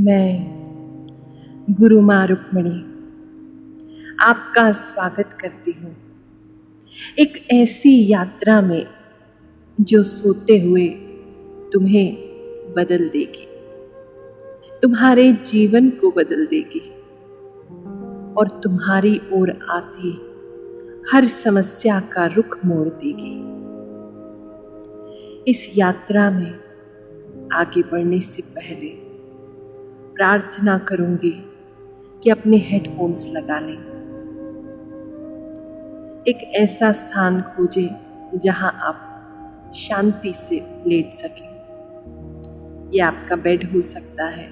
मैं गुरु माँ रुक्मिणी आपका स्वागत करती हूँ एक ऐसी यात्रा में जो सोते हुए तुम्हें बदल देगी, तुम्हारे जीवन को बदल देगी और तुम्हारी ओर आती हर समस्या का रुख मोड़ देगी। इस यात्रा में आगे बढ़ने से पहले प्रार्थना करूंगी कि अपने हेडफोन्स लगा लें। एक ऐसा स्थान खोजें जहां आप शांति से लेट सकें। यह आपका बेड हो सकता है,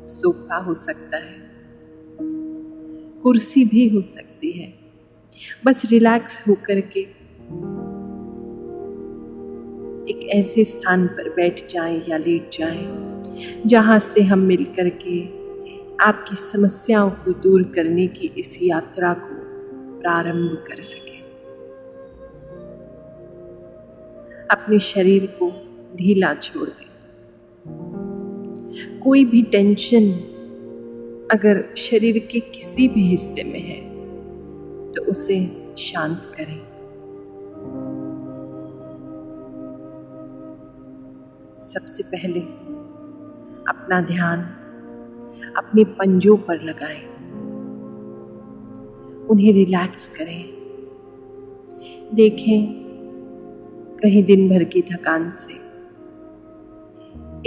सोफा हो सकता है, कुर्सी भी हो सकती है। बस रिलैक्स होकर के एक ऐसे स्थान पर बैठ जाएं या लेट जाएं जहां से हम मिलकर के आपकी समस्याओं को दूर करने की इस यात्रा को प्रारंभ कर सकें। अपने शरीर को ढीला छोड़ दें। कोई भी टेंशन अगर शरीर के किसी भी हिस्से में है तो उसे शांत करें। सबसे पहले अपना ध्यान अपने पंजों पर लगाएं, उन्हें रिलैक्स करें। देखें कहीं दिन भर की थकान से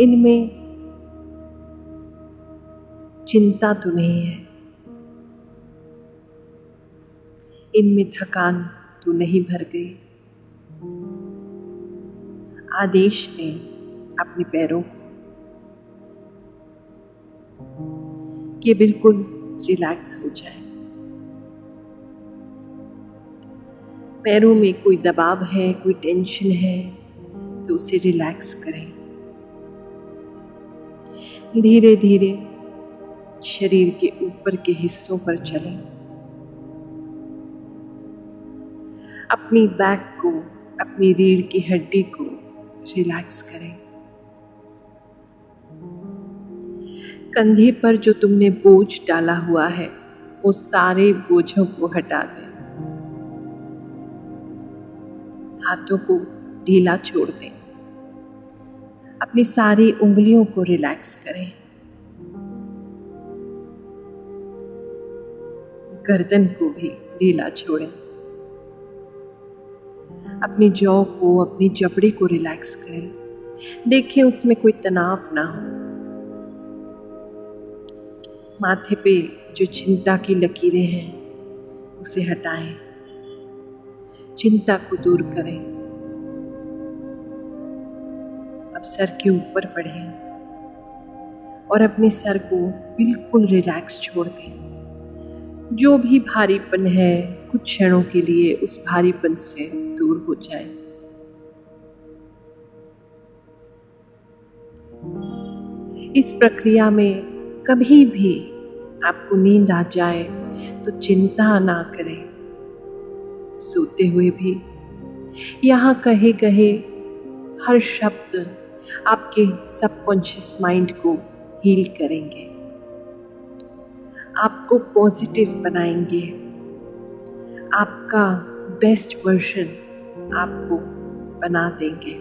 इनमें चिंता तो नहीं है, इनमें थकान तो नहीं भर गई। आदेश दें अपने पैरों को कि बिल्कुल रिलैक्स हो जाए। पैरों में कोई दबाव है, कोई टेंशन है तो उसे रिलैक्स करें। धीरे धीरे शरीर के ऊपर के हिस्सों पर चलें। अपनी बैक को, अपनी रीढ़ की हड्डी को रिलैक्स करें। कंधे पर जो तुमने बोझ डाला हुआ है वो सारे बोझों को हटा दें। हाथों को ढीला छोड़ दें। अपनी सारी उंगलियों को रिलैक्स करें। गर्दन को भी ढीला छोड़ें। अपनी जॉ को, अपनी जबड़े को रिलैक्स करें। देखें उसमें कोई तनाव ना हो। माथे पे जो चिंता की लकीरें हैं उसे हटाएं। चिंता को दूर करें। अब सर के ऊपर बढ़ें और अपने सर को बिल्कुल रिलैक्स छोड़ दें। जो भी भारीपन है कुछ क्षणों के लिए उस भारीपन से दूर हो जाए। इस प्रक्रिया में कभी भी आपको नींद आ जाए तो चिंता ना करें। सोते हुए भी यहाँ कहे कहे हर शब्द आपके सबकॉन्शियस माइंड को हील करेंगे, आपको पॉजिटिव बनाएंगे। आपका बेस्ट वर्जन आपको बना देंगे।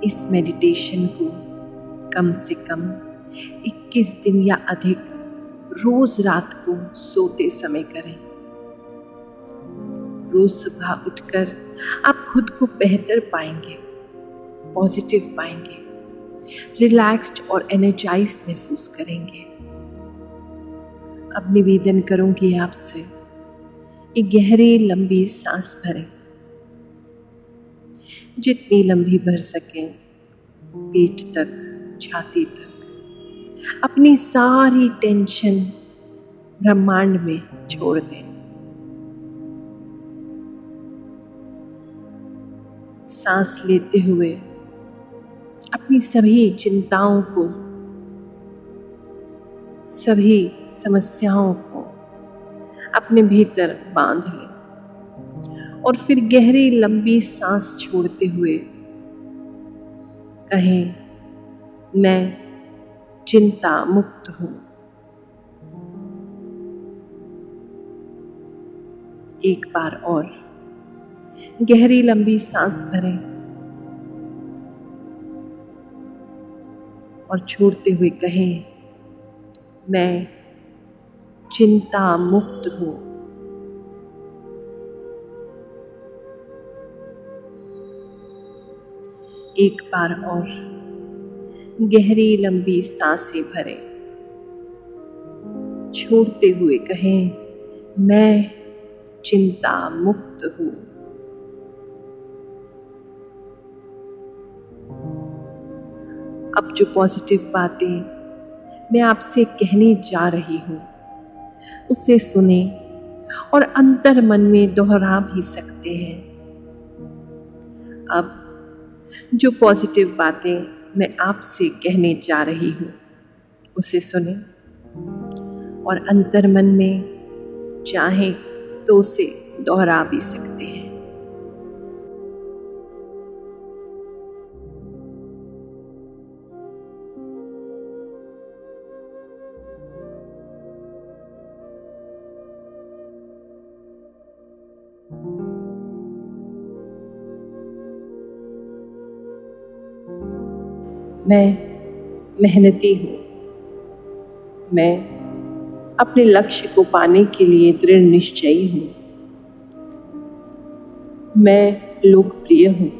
इस मेडिटेशन को कम से कम 21 दिन या अधिक रोज रात को सोते समय करें। रोज सुबह उठकर आप खुद को बेहतर पाएंगे, पॉजिटिव पाएंगे, रिलैक्स्ड और एनर्जाइज्ड महसूस करेंगे। अब निवेदन करूंगी आपसे, एक गहरी लंबी सांस भरें। जितनी लंबी भर सकें, पेट तक, छाती तक। अपनी सारी टेंशन ब्रह्मांड में छोड़ दें। सांस लेते हुए अपनी सभी चिंताओं को, सभी समस्याओं को अपने भीतर बांध लें और फिर गहरी लंबी सांस छोड़ते हुए कहें, मैं चिंता मुक्त हूँ। एक बार और गहरी लंबी सांस भरें और छोड़ते हुए कहें, मैं चिंता मुक्त हूँ। एक बार और गहरी लंबी सांसें भरें, छोड़ते हुए कहें, मैं चिंता मुक्त हूँ। अब जो पॉजिटिव बातें मैं आपसे कहने जा रही हूँ उसे सुने और अंतर मन में दोहरा भी सकते हैं। अब जो पॉजिटिव बातें मैं आपसे कहने जा रही हूँ उसे सुने और अंतर मन में चाहें तो उसे दोहरा भी सकते हैं। मैं मेहनती हूँ। मैं अपने लक्ष्य को पाने के लिए दृढ़ निश्चयी हूँ। मैं लोकप्रिय हूँ।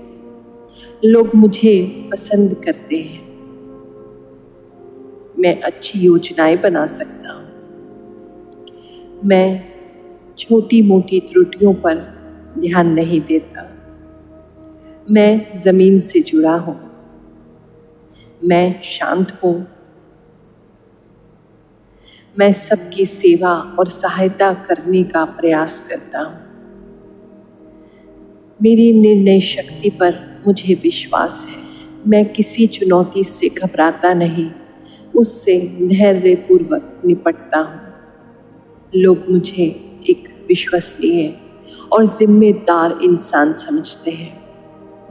लोग मुझे पसंद करते हैं। मैं अच्छी योजनाएं बना सकता हूँ। मैं छोटी मोटी त्रुटियों पर ध्यान नहीं देता। मैं जमीन से जुड़ा हूँ। मैं शांत हूँ। मैं सबकी सेवा और सहायता करने का प्रयास करता हूँ। मेरी निर्णय शक्ति पर मुझे विश्वास है। मैं किसी चुनौती से घबराता नहीं, उससे धैर्यपूर्वक निपटता हूँ। लोग मुझे एक विश्वसनीय और जिम्मेदार इंसान समझते हैं।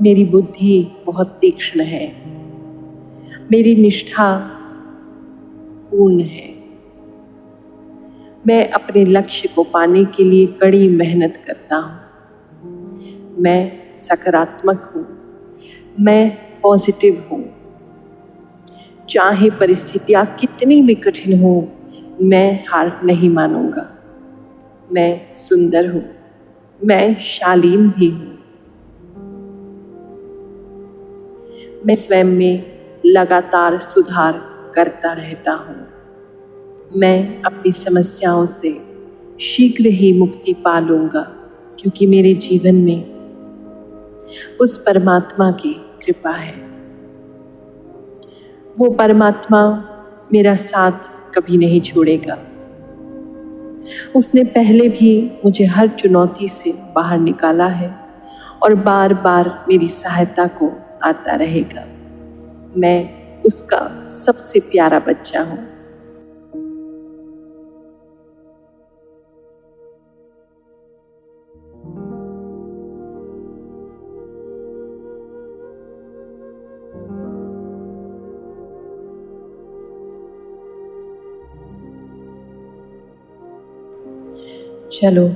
मेरी बुद्धि बहुत तीक्ष्ण है। मेरी निष्ठा पूर्ण है। मैं अपने लक्ष्य को पाने के लिए कड़ी मेहनत करता हूँ। मैं सकारात्मक हूँ। मैं पॉजिटिव हूँ। चाहे परिस्थितियाँ कितनी भी कठिन हो, मैं हार नहीं मानूंगा। मैं सुंदर हूँ। मैं शालीन भी हूँ। मैं स्वयं में लगातार सुधार करता रहता हूँ। मैं अपनी समस्याओं से शीघ्र ही मुक्ति पा लूंगा, क्योंकि मेरे जीवन में उस परमात्मा की कृपा है। वो परमात्मा मेरा साथ कभी नहीं छोड़ेगा। उसने पहले भी मुझे हर चुनौती से बाहर निकाला है और बार बार मेरी सहायता को आता रहेगा। मैं उसका सबसे प्यारा बच्चा हूँ। चलो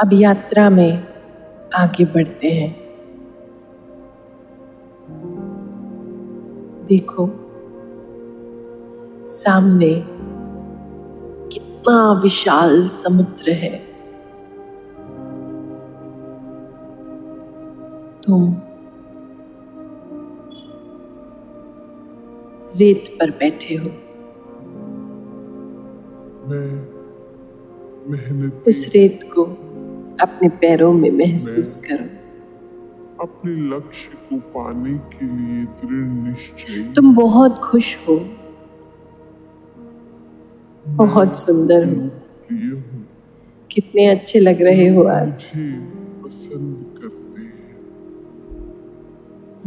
अब यात्रा में आगे बढ़ते हैं। देखो सामने कितना विशाल समुद्र है। तुम रेत पर बैठे हो। उस रेत को अपने पैरों में महसूस करो। अपने लक्ष्य को पाने के लिए दृढ़ निश्चय। तुम बहुत खुश हो, बहुत सुंदर हो। लोकप्रिय हूँ। कितने अच्छे लग रहे हो आज। मुझे पसंद करते हैं।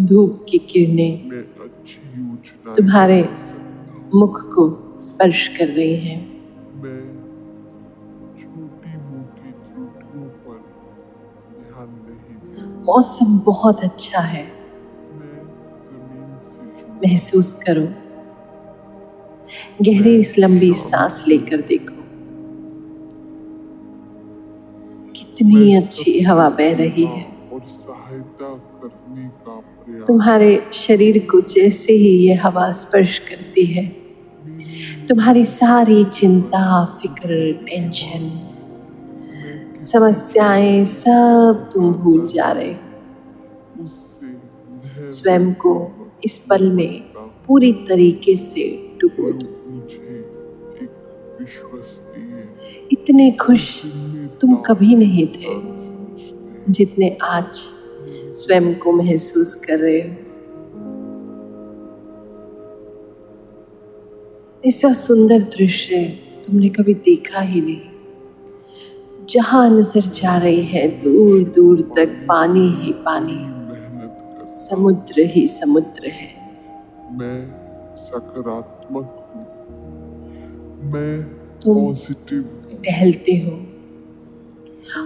धूप की किरणें मैं अच्छी योजना तुम्हारे मुख को स्पर्श कर रही हैं। मैं छोटी मोटी त्रुटियों पर ध्यान नहीं देता। मौसम बहुत अच्छा है। मैं जमीन से जुड़ा। महसूस करो। गहरी इस लंबी सांस लेकर देखो, कितनी अच्छी हवा बह रही है। और सहायता करने का प्रयास। तुम्हारे शरीर को जैसे ही ये हवा स्पर्श करती है, तुम्हारी सारी चिंता, फिक्र, टेंशन, समस्याएं सब तुम भूल जा रहे हो। स्वयं को इस पल में पूरी तरीके से डुबो दो। इतने खुश तुम कभी नहीं थे जितने आज स्वयं को महसूस कर रहे हो। ऐसा सुंदर दृश्य तुमने कभी देखा ही नहीं। जहां नजर जा रही है दूर दूर तक पानी ही पानी, समुद्र ही समुद्र है। मैं सकारात्मक हूँ, मैं तुम पॉजिटिव टहलते हो,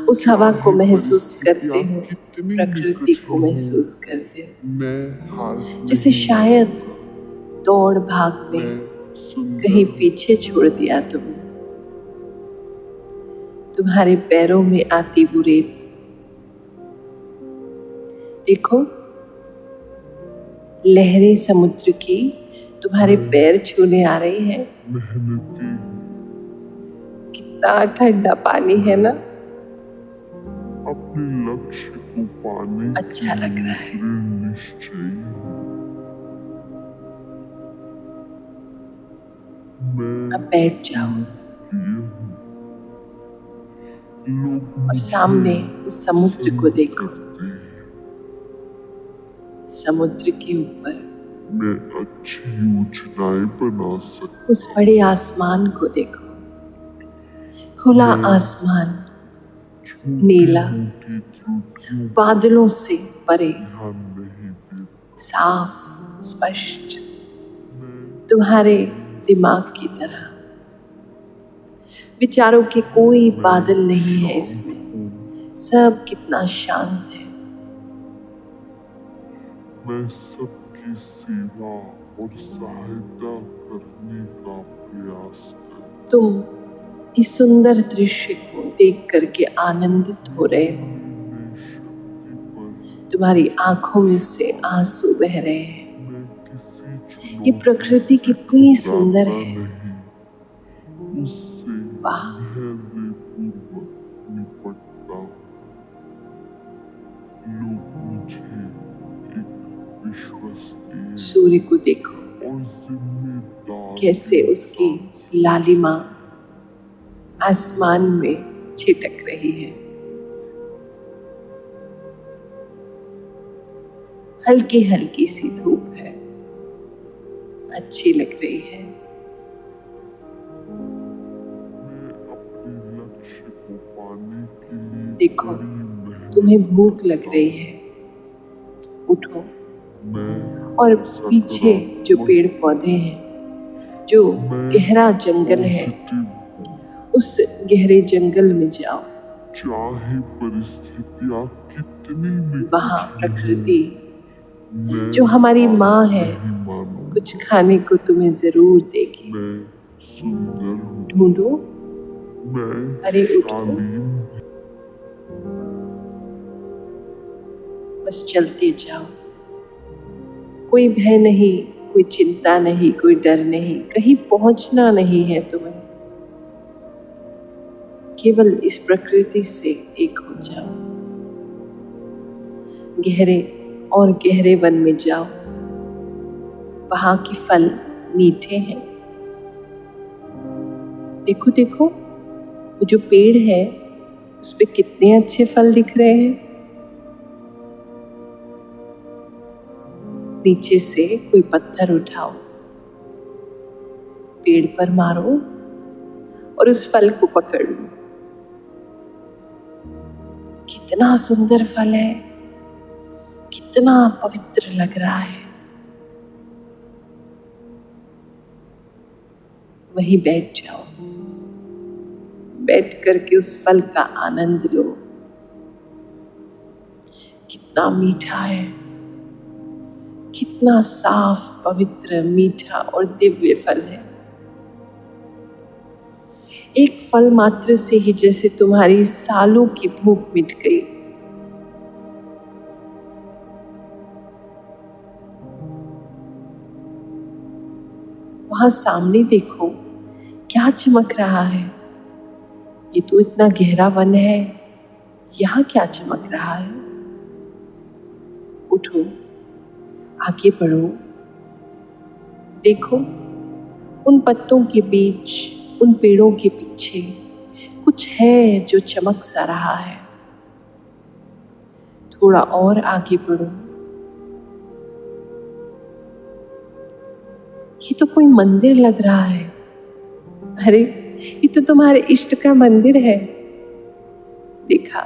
उस हवा को महसूस करते हो, प्रकृति को महसूस करते हो, मैं हार जिसे शायद दौड़ भाग में कहीं पीछे छोड़ दिया तुमने। तुम्हारे पैरों में आती वो रेत देखो, लहरें समुद्र की तुम्हारे पैर छूने आ रही है। मेहनती कितना ठंडा पानी है ना। अपने लक्ष्य को पाने अच्छा लग रहा है। निश्चय मैं अब बैठ जाओ लोग और सामने उस समुद्र को देखो। समुद्र के ऊपर मैं अच्छी योजनाएं बना सकता। उस बड़े आसमान को देखो, खुला आसमान, नीला, बादलों से परे, साफ स्पष्ट, तुम्हारे दिमाग की तरह। विचारों के कोई बादल नहीं है इसमें, सब कितना शांत है। मैं सबकी सेवा और सहायता करने का प्रयास कर। तुम इस सुंदर दृश्य को देख करके आनंदित हो रहे हो। तुम्हारी आंखों में से आंसू बह रहे हैं। ये प्रकृति कितनी सुंदर है। वाह, सूर्य को देखो, कैसे उसकी लालिमा आसमान में छिटक रही है। हल्की हल्की सी धूप है, अच्छी लग रही है। देखो, तुम्हें भूख लग रही है, उठो और पीछे जो पेड़ पौधे हैं, जो गहरा जंगल है, उस गहरे जंगल में जाओ। चाहे परिस्थितियां कितनी भी वहाँ प्रकृति जो हमारी माँ है, कुछ खाने को तुम्हें जरूर देगी। मैं सुंदर हूँ, ढूंढो, मैं अरे उठो, बस चलते जाओ। कोई भय नहीं, कोई चिंता नहीं, कोई डर नहीं, कहीं पहुंचना नहीं है तुम्हें। केवल इस प्रकृति से एक हो जाओ। गहरे और गहरे वन में जाओ। वहां के फल मीठे हैं। देखो देखो, वो जो पेड़ है उस पे कितने अच्छे फल दिख रहे हैं। नीचे से कोई पत्थर उठाओ, पेड़ पर मारो और उस फल को पकड़ लो। कितना सुंदर फल है, कितना पवित्र लग रहा है। वहीं बैठ जाओ, बैठ करके उस फल का आनंद लो। कितना मीठा है, कितना साफ, पवित्र, मीठा और दिव्य फल है। एक फल मात्र से ही जैसे तुम्हारी सालों की भूख मिट गई। वहां सामने देखो, क्या चमक रहा है? ये तो इतना गहरा वन है, यहाँ क्या चमक रहा है? उठो, आगे बढ़ो, देखो उन पत्तों के बीच, उन पेड़ों के पीछे कुछ है जो चमक सा रहा है। थोड़ा और आगे बढ़ो, ये तो कोई मंदिर लग रहा है। अरे ये तो तुम्हारे इष्ट का मंदिर है। देखा,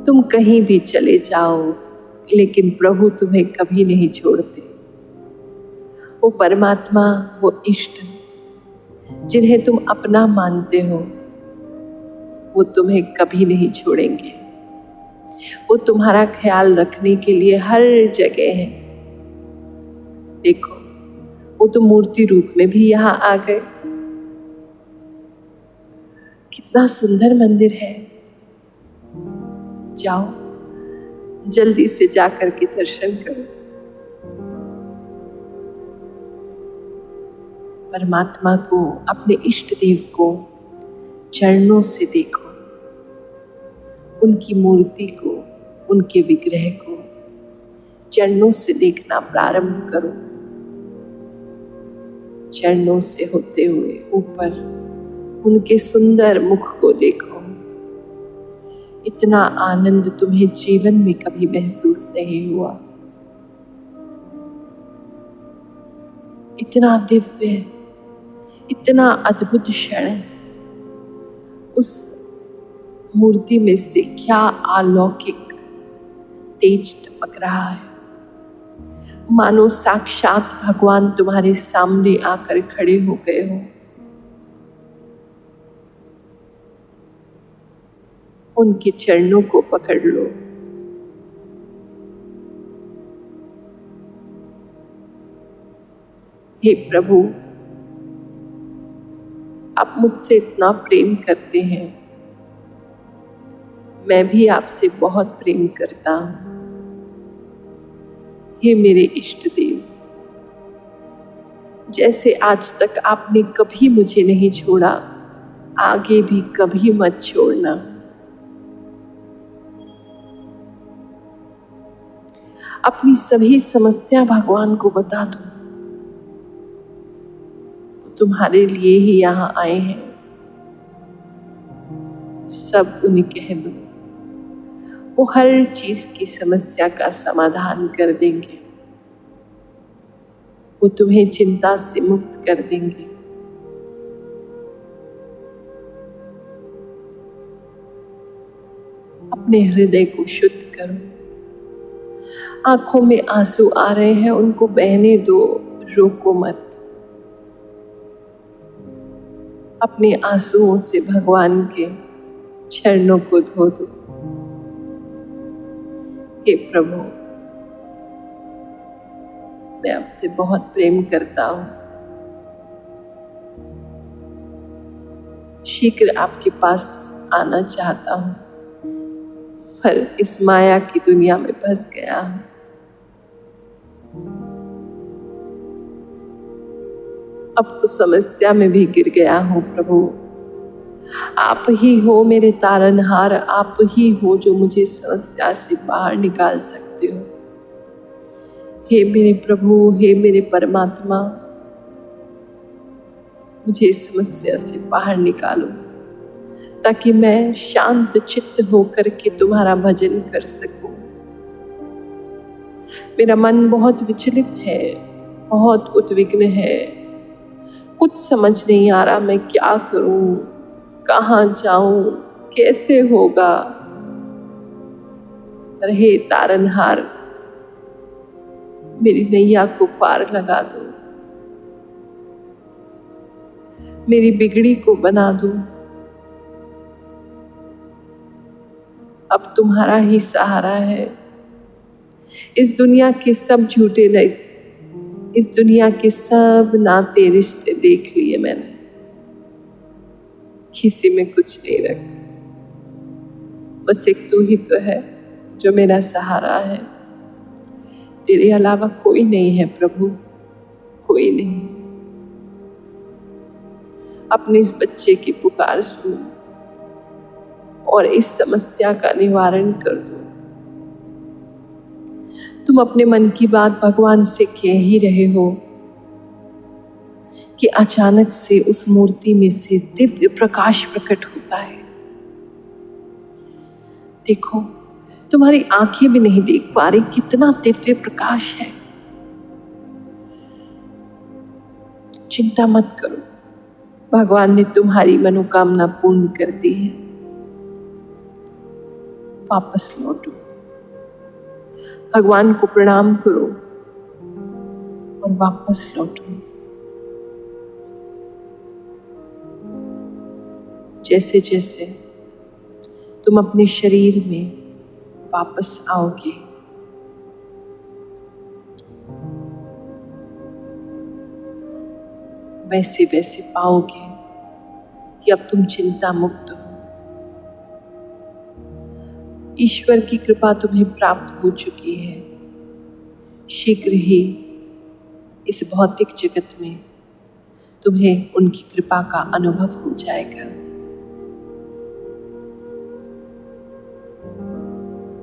तुम कहीं भी चले जाओ लेकिन प्रभु तुम्हें कभी नहीं छोड़ते। वो परमात्मा, वो इष्ट जिन्हें तुम अपना मानते हो, वो तुम्हें कभी नहीं छोड़ेंगे। वो तुम्हारा ख्याल रखने के लिए हर जगह है। देखो, वो तो मूर्ति रूप में भी यहाँ आ गए। कितना सुंदर मंदिर है। जाओ, जल्दी से जाकर के दर्शन करो। परमात्मा को, अपने इष्ट देव को चरणों से देखो, उनकी मूर्ति को, उनके विग्रह को चरणों से देखना प्रारंभ करो। चरणों से होते हुए ऊपर उनके सुंदर मुख को देखो। इतना आनंद तुम्हें जीवन में कभी महसूस नहीं हुआ। इतना दिव्य, इतना अद्भुत क्षण। उस मूर्ति में से क्या अलौकिक तेज टपक रहा है, मानो साक्षात भगवान तुम्हारे सामने आकर खड़े हो गए हो। उनके चरणों को पकड़ लो। हे प्रभु, आप मुझसे इतना प्रेम करते हैं, मैं भी आपसे बहुत प्रेम करता हूं। हे मेरे इष्ट देव, जैसे आज तक आपने कभी मुझे नहीं छोड़ा, आगे भी कभी मत छोड़ना। अपनी सभी समस्या भगवान को बता दो। तुम्हारे लिए ही यहाँ आए हैं। सब उन्हें कह दो, वो हर चीज की समस्या का समाधान कर देंगे। वो तुम्हें चिंता से मुक्त कर देंगे। अपने हृदय को शुद्ध करो। आंखों में आंसू आ रहे हैं, उनको बहने दो, रोको मत। अपने आंसुओं से भगवान के चरणों को धो दो। हे प्रभु, मैं आपसे बहुत प्रेम करता हूं। शीघ्र आपके पास आना चाहता हूं, पर इस माया की दुनिया में फंस गया हूं। अब तो समस्या में भी गिर गया हूं प्रभु। आप ही हो मेरे तारनहार, आप ही हो जो मुझे समस्या से बाहर निकाल सकते हो। हे मेरे प्रभु, हे मेरे परमात्मा, मुझे इस समस्या से बाहर निकालो, ताकि मैं शांत चित्त होकर के तुम्हारा भजन कर सकूं। मेरा मन बहुत विचलित है, बहुत उद्विग्न है। कुछ समझ नहीं आ रहा मैं क्या करूं, कहाँ जाऊं, कैसे होगा। पर हे तारनहार, मेरी नैया को पार लगा दो, मेरी बिगड़ी को बना दो। अब तुम्हारा ही सहारा है, इस दुनिया के सब झूठे नहीं, इस दुनिया के सब नाते रिश्ते देख लिए मैंने, किसी में कुछ नहीं रखा। बस एक तू ही तो है जो मेरा सहारा है। तेरे अलावा कोई नहीं है प्रभु, कोई नहीं। अपने इस बच्चे की पुकार सुन और इस समस्या का निवारण कर दो। तुम अपने मन की बात भगवान से कह ही रहे हो कि अचानक से उस मूर्ति में से दिव्य प्रकाश प्रकट होता है। देखो, तुम्हारी आंखें भी नहीं देख पा रही कितना दिव्य प्रकाश है। चिंता मत करो, भगवान ने तुम्हारी मनोकामना पूर्ण कर दी है। वापस लौटो, भगवान को प्रणाम करो और वापस लौटो। जैसे जैसे तुम अपने शरीर में वापस आओगे, वैसे वैसे पाओगे कि अब तुम चिंता मुक्त हो। ईश्वर की कृपा तुम्हें प्राप्त हो चुकी है। शीघ्र ही इस भौतिक जगत में तुम्हें उनकी कृपा का अनुभव हो जाएगा।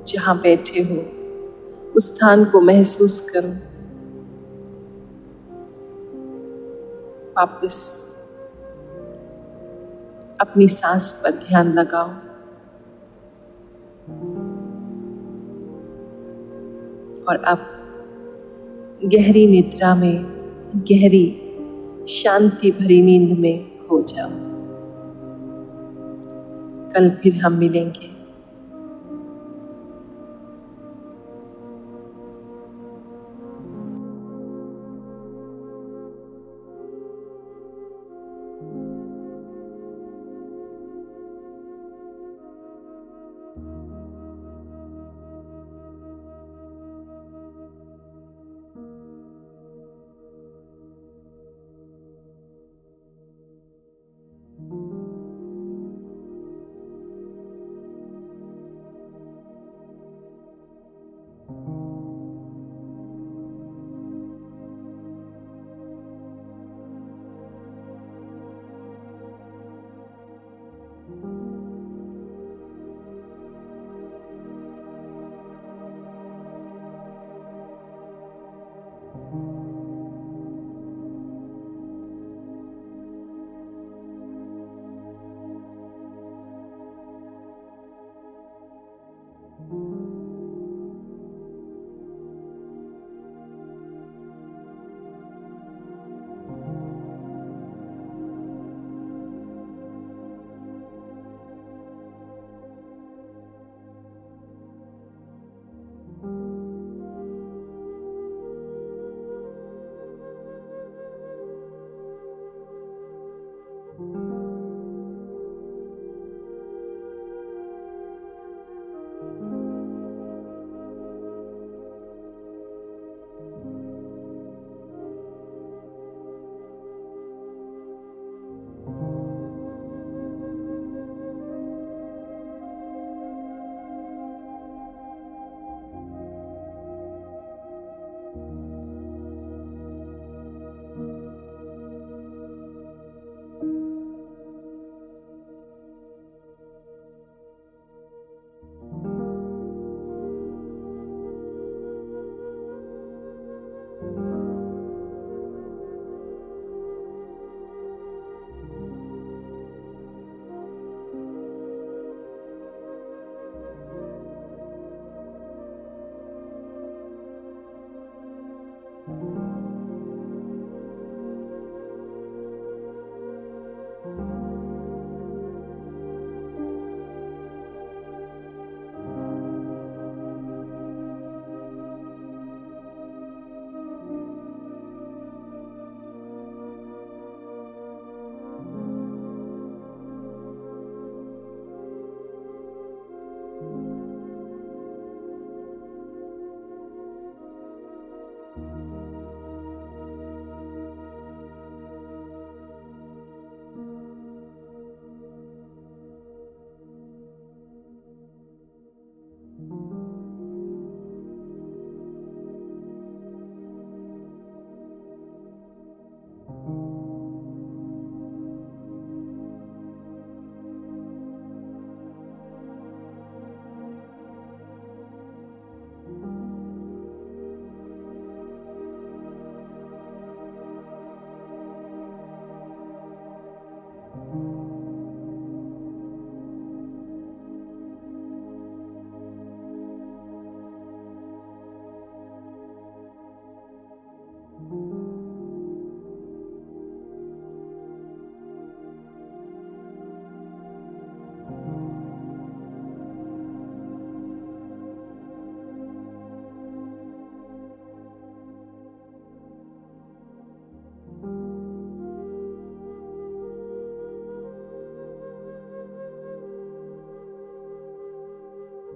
जहां बैठे हो उस स्थान को महसूस करो। वापस अपनी सांस पर ध्यान लगाओ और अब गहरी निद्रा में, गहरी शांति भरी नींद में खो जाओ। कल फिर हम मिलेंगे।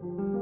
हो।